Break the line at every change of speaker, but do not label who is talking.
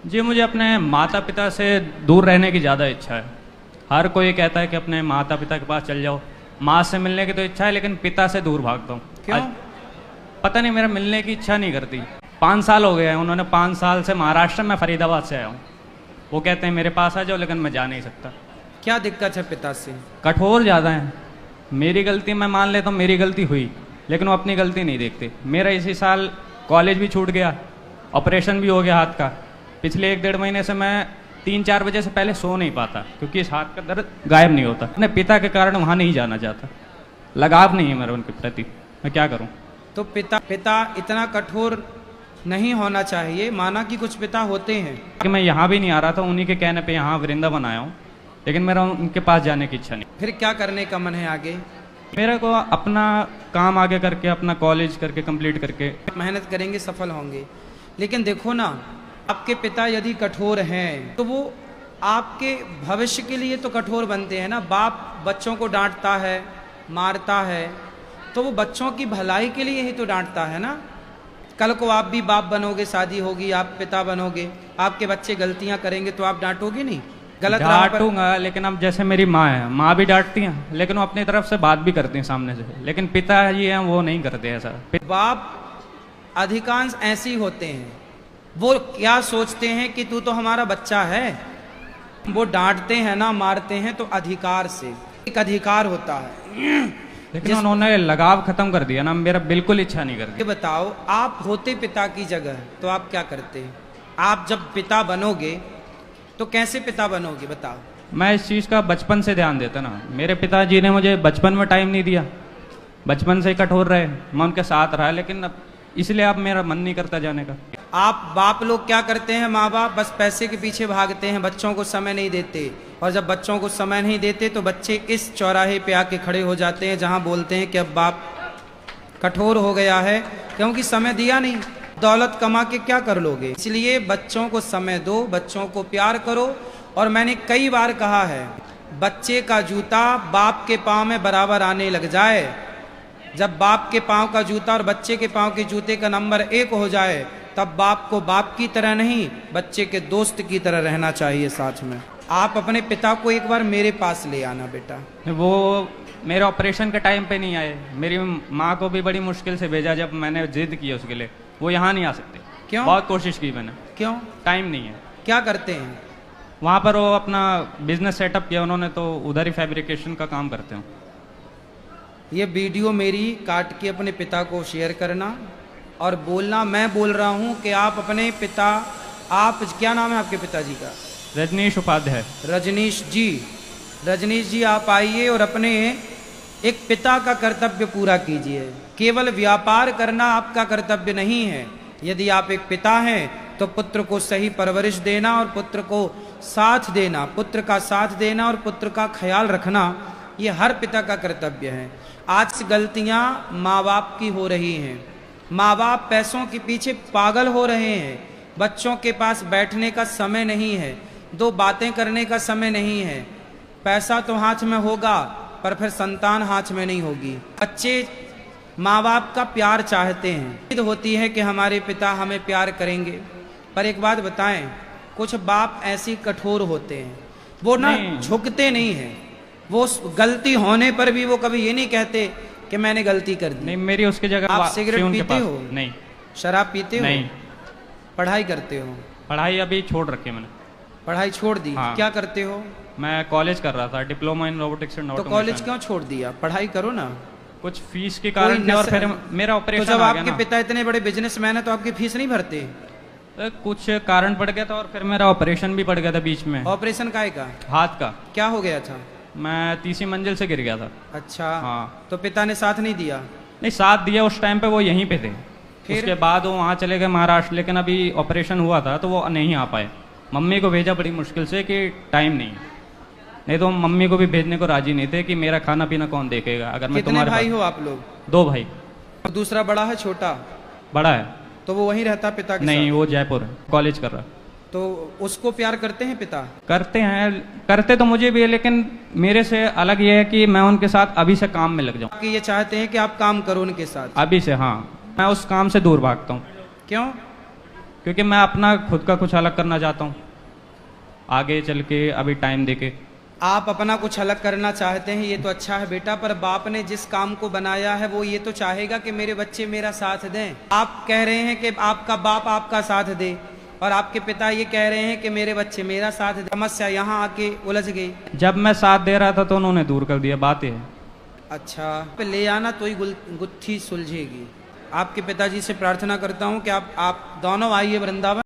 जी, मुझे अपने माता पिता से दूर रहने की ज़्यादा इच्छा है। हर कोई कहता है कि अपने माता पिता के पास चल जाओ। माँ से मिलने की तो इच्छा है, लेकिन पिता से दूर भागता हूँ।
क्यों?
पता नहीं, मेरा मिलने की इच्छा नहीं करती। 5 साल हो गए हैं, उन्होंने 5 साल से महाराष्ट्र में फरीदाबाद से आया हूँ। वो कहते हैं मेरे पास आ जाओ, लेकिन मैं जा नहीं सकता।
क्या दिक्कत है पिता से?
कठोर ज़्यादा है। मेरी गलती मैं मान लेता हूँ, मेरी गलती हुई, लेकिन वो अपनी गलती नहीं देखते। मेरा इसी साल कॉलेज भी छूट गया, ऑपरेशन भी हो गया हाथ का। पिछले 1-1.5 महीने से मैं 3-4 बजे से पहले सो नहीं पाता, क्योंकि इस हाथ का दर्द गायब नहीं होता। अपने पिता के कारण वहाँ नहीं जाना चाहता, लगाव नहीं है मेरा उनके प्रति। मैं क्या करूँ?
तो पिता इतना कठोर नहीं होना चाहिए। माना कि कुछ पिता होते हैं
कि मैं यहाँ भी नहीं आ रहा था, उन्हीं के कहने पे यहाँ वृंदावन आया हूँ, लेकिन मेरा उनके पास जाने की इच्छा नहीं।
फिर क्या करने का मन है आगे?
मेरे को अपना काम आगे करके, अपना कॉलेज करके, कंप्लीट करके।
मेहनत करेंगे, सफल होंगे। लेकिन देखो ना, आपके पिता यदि कठोर हैं तो वो आपके भविष्य के लिए तो कठोर बनते हैं ना। बाप बच्चों को डांटता है, मारता है, तो वो बच्चों की भलाई के लिए ही तो डांटता है ना। कल को आप भी बाप बनोगे, शादी होगी, आप पिता बनोगे, आपके बच्चे गलतियां करेंगे तो आप डांटोगे नहीं? गलत
डांटूंगा, लेकिन अब जैसे मेरी माँ है, माँ भी डांटती हैं, लेकिन वो अपनी तरफ से बात भी करती हैं सामने से। लेकिन पिता जी हैं, वो नहीं करते ऐसा।
बाप अधिकांश ऐसे ही होते हैं। वो क्या सोचते हैं कि तू तो हमारा बच्चा है। वो डांटते हैं ना, मारते हैं तो अधिकार से, एक अधिकार होता है।
लेकिन उन्होंने लगाव खत्म कर दिया ना, मेरा बिल्कुल इच्छा नहीं करती।
ये बताओ, आप होते पिता की जगह तो आप क्या करते? आप जब पिता बनोगे तो कैसे पिता बनोगे बताओ?
मैं इस चीज़ का बचपन से ध्यान देता ना। मेरे पिताजी ने मुझे बचपन में टाइम नहीं दिया, बचपन से ही कठोर रहे, मैं उनके साथ रहा, लेकिन अब इसलिए अब मेरा मन नहीं करता जाने का।
आप बाप लोग क्या करते हैं? माँ बाप बस पैसे के पीछे भागते हैं, बच्चों को समय नहीं देते। और जब बच्चों को समय नहीं देते तो बच्चे इस चौराहे पे आके खड़े हो जाते हैं जहाँ बोलते हैं कि अब बाप कठोर हो गया है, क्योंकि समय दिया नहीं। दौलत कमा के क्या कर लोगे? इसलिए बच्चों को समय दो, बच्चों को प्यार करो। और मैंने कई बार कहा है, बच्चे का जूता बाप के पाँव में बराबर आने लग जाए, जब बाप के पाँव का जूता और बच्चे के पाँव के जूते का नंबर 1 हो जाए, तब बाप को बाप की तरह नहीं, बच्चे के दोस्त की तरह रहना चाहिए साथ में। आप अपने पिता को एक बार मेरे पास ले आना बेटा।
वो मेरे ऑपरेशन के टाइम पे नहीं आए। मेरी माँ को भी बड़ी मुश्किल से भेजा, जब मैंने जिद की उसके लिए। वो यहाँ नहीं आ सकते।
क्यों?
बहुत कोशिश की मैंने।
क्यों?
टाइम नहीं है।
क्या करते हैं
वहाँ पर? वो अपना बिजनेस सेटअप किया उन्होंने, तो उधर ही फैब्रिकेशन का काम करते हो।
ये वीडियो मेरी काट के अपने पिता को शेयर करना और बोलना, मैं बोल रहा हूँ कि आप अपने पिता, आप क्या नाम है आपके पिताजी का?
रजनीश उपाध्याय।
रजनीश जी, रजनीश जी आप आइए और अपने एक पिता का कर्तव्य पूरा कीजिए। केवल व्यापार करना आपका कर्तव्य नहीं है। यदि आप एक पिता हैं तो पुत्र को सही परवरिश देना और पुत्र को साथ देना, पुत्र का साथ देना और पुत्र का ख्याल रखना, ये हर पिता का कर्तव्य है। आज गलतियां माँ बाप की हो रही हैं। माँ बाप पैसों के पीछे पागल हो रहे हैं। बच्चों के पास बैठने का समय नहीं है, 2 बातें करने का समय नहीं है। पैसा तो हाथ में होगा, पर फिर संतान हाथ में नहीं होगी। बच्चे माँ बाप का प्यार चाहते हैं, उम्मीद होती है कि हमारे पिता हमें प्यार करेंगे। पर एक बात बताएं, कुछ बाप ऐसी कठोर होते हैं, वो ना झुकते नहीं हैं। वो गलती होने पर भी वो कभी ये नहीं कहते कि मैंने गलती कर दी।
नहीं, मेरी उसकी जगह।
आप सिगरेट पीते हो?
नहीं।
शराब पीते हो?
नहीं।
पढ़ाई करते हो?
पढ़ाई अभी छोड़ रखी है मैंने।
पढ़ाई छोड़ दी?
हाँ।
क्या करते हो?
मैं कॉलेज कर रहा था, डिप्लोमा इन रोबोटिक्स एंड
तो
ऑटोमेशन।
कॉलेज क्यों छोड़ दिया? पढ़ाई करो ना।
कुछ फीस के कारण थे, और फिर मेरा ऑपरेशन
तो जब
आ गया
आपके
ना।
पिता इतने बड़े बिजनेसमैन है तो आपकी फीस नहीं भरते?
कुछ कारण पड़ गया था, और फिर मेरा ऑपरेशन भी पड़ गया था बीच में।
ऑपरेशन काहे का?
हाथ का।
क्या हो गया था?
मैं 3री मंजिल से गिर गया था।
अच्छा।
हाँ।
तो पिता ने साथ नहीं दिया?
नहीं, साथ दिया। उस टाइम पे वो यहीं पे थे।
फिर?
उसके बाद वो वहाँ चले गए महाराष्ट्र, लेकिन अभी ऑपरेशन हुआ था तो वो नहीं आ पाए। मम्मी को भेजा बड़ी मुश्किल से कि टाइम नहीं तो मम्मी को भी भेजने को राजी नहीं थे कि मेरा खाना पीना कौन देखेगा अगर मैं तुम्हारे।
कितने भाई हो आप लोग?
2 भाई।
और दूसरा बड़ा है छोटा?
बड़ा है।
तो वो वहीं रहता पिता के
नहीं,
साथ?
वो जयपुर है, कॉलेज कर रहा।
तो उसको प्यार करते हैं पिता?
करते हैं, करते तो मुझे भी है, लेकिन मेरे से अलग ये है कि मैं उनके साथ अभी से काम में लग जाऊं।
कि ये चाहते हैं कि आप काम करो उनके साथ?
अभी से, हाँ। मैं उस काम से दूर भागता हूँ।
क्यों?
क्योंकि मैं अपना खुद का कुछ अलग करना चाहता हूँ आगे चल के, अभी टाइम देके।
आप अपना कुछ अलग करना चाहते हैं, ये तो अच्छा है बेटा, पर बाप ने जिस काम को बनाया है वो ये तो चाहेगा कि मेरे बच्चे मेरा साथ दें। आप कह रहे हैं कि आपका बाप आपका साथ दे, और आपके पिता ये कह रहे हैं कि मेरे बच्चे मेरा साथ दे। समस्या यहाँ आके उलझ गई।
जब मैं साथ दे रहा था तो उन्होंने दूर कर दिया, बात ये है।
अच्छा, पे ले आना तो ही गुत्थी सुलझेगी। आपके पिताजी से प्रार्थना करता हूँ कि आप दोनों आइए वृंदावन।